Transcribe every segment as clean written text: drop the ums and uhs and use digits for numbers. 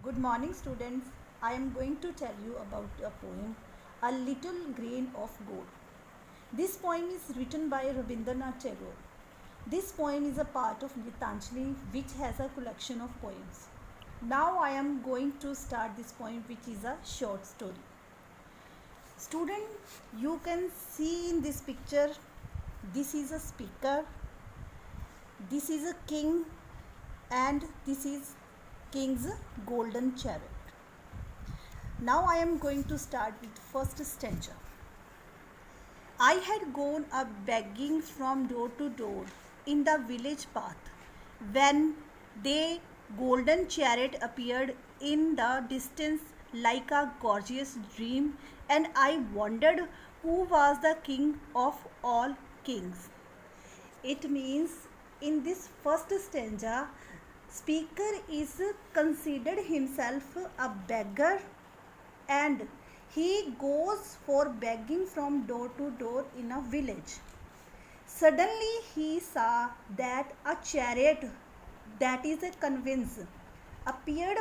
Good morning, students. I am going to tell you about a poem, A Little Grain of Gold. This poem is written by Rabindranath Tagore. This poem is a part of Gitanjali, which has a collection of poems. Now I am going to start this poem, which is a short story. Student, you can see in this picture, this is a speaker, this is a king, and this is king's golden chariot. Now I am going to start with first stanza. I had gone a begging from door to door in the village path when the golden chariot appeared in the distance like a gorgeous dream, and I wondered who was the king of all kings. It means in this first stanza, speaker is considered himself a beggar, and he goes for begging from door to door in a village. Suddenly he saw that a chariot, that is a conveyance, appeared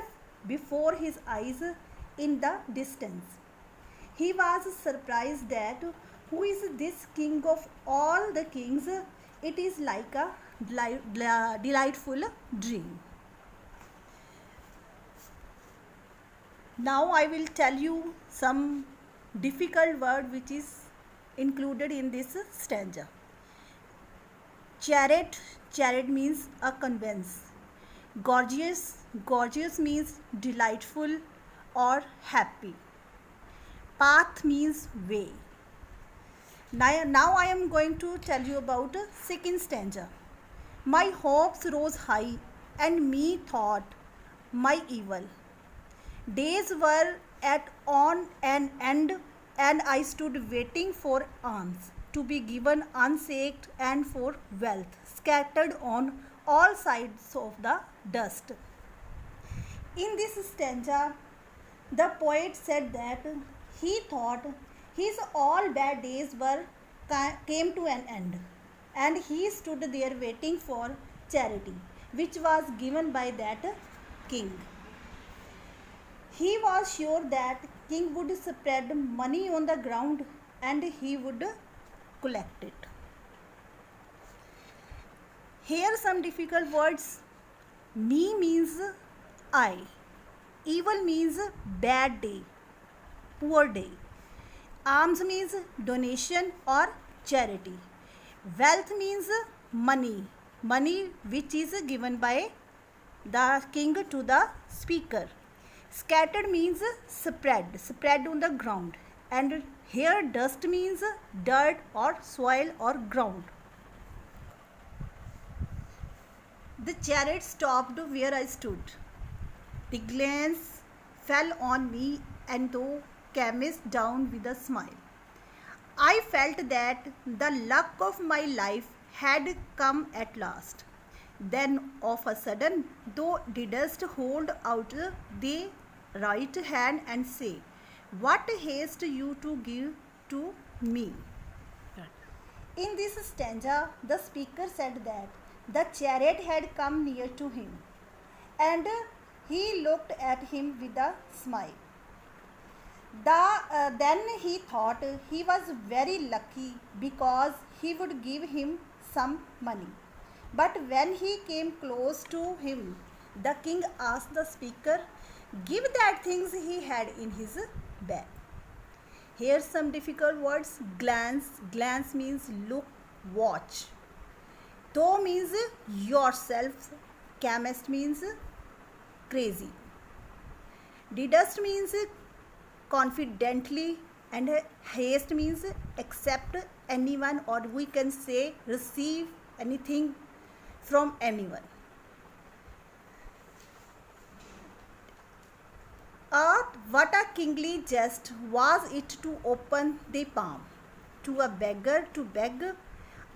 before his eyes in the distance. He was surprised that who is this king of all the kings? It is like a delightful dream. Now I will tell you some difficult word which is included in this stanza. Chariot means a conveyance. Gorgeous means delightful or happy. Path means way. Now I am going to tell you about second stanza. My hopes rose high, and me thought my evil. Days were on an end, and I stood waiting for alms to be given unsaked, and for wealth scattered on all sides of the dust. In this stanza, the poet said that he thought his all bad days came to an end, and he stood there waiting for charity, which was given by that king. He was sure that king would spread money on the ground and he would collect it. Here some difficult words. Me means I. Evil means bad day, poor day. Alms means donation or charity. Wealth means money which is given by the king to the speaker. Scattered means spread on the ground, and here dust means dirt or soil or ground. The chariot stopped where I stood. The glance fell on me, and though came down with a smile. I felt that the luck of my life had come at last. Then of a sudden thou didst hold out the right hand and say, what haste you to give to me? In this stanza, the speaker said that the chariot had come near to him, and he looked at him with a smile. Then he thought he was very lucky because he would give him some money. But when he came close to him, the king asked the speaker, give that things he had in his bag. Here some difficult words. Glance means look, watch. Though means yourself. Chemist means crazy. Didust means confidently, and haste means accept anyone, or we can say receive anything from anyone. What a kingly jest was it to open the palm to a beggar to beg.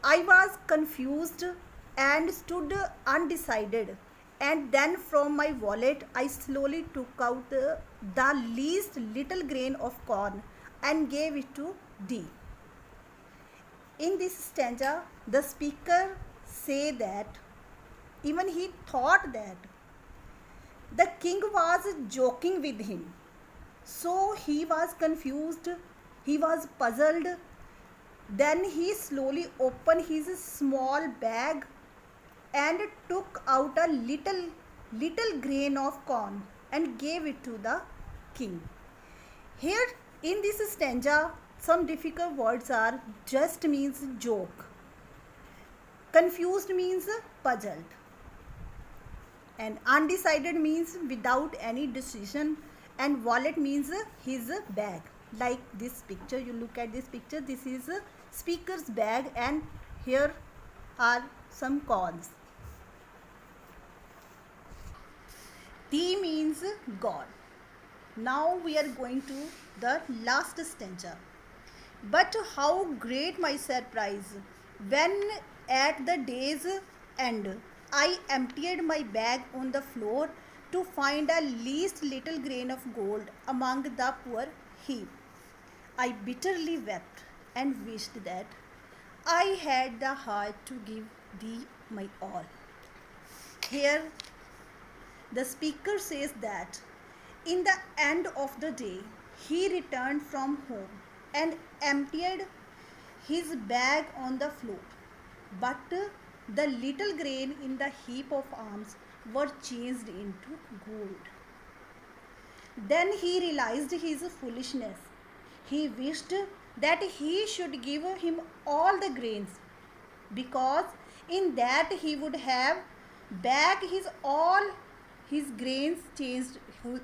I was confused and stood undecided, and then from my wallet I slowly took out the least little grain of corn and gave it to thee. In this stanza, the speaker say that even he thought that The king was joking with him. So he was confused, he was puzzled. Then he slowly opened his small bag and took out a little grain of corn and gave it to the king. Here in this stanza, some difficult words are: just means joke, confused means puzzled, and undecided means without any decision, and wallet means his bag. Like this picture, you look at this picture, this is a speaker's bag and here are some corns. T means God. Now we are going to the last stanza. But how great my surprise when at the day's end I emptied my bag on the floor to find a least little grain of gold among the poor heap. I bitterly wept and wished that I had the heart to give thee my all. Here the speaker says that in the end of the day he returned from home and emptied his bag on the floor, but the little grain in the heap of alms were changed into gold. Then he realized his foolishness. He wished that he should give him all the grains, because in that he would have back his grains changed,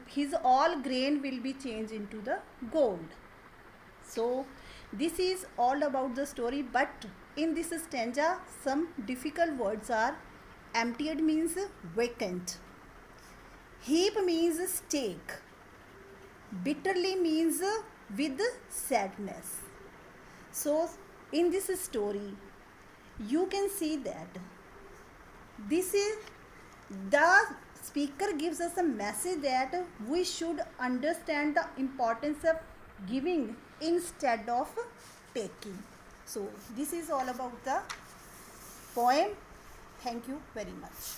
his all grain will be changed into the gold. So this is all about the story, but in this stanza some difficult words are: emptied means vacant, heap means stake, bitterly means with sadness. So in this story you can see that this is the speaker gives us a message that we should understand the importance of giving instead of taking. So this is all about the poem. Thank you very much.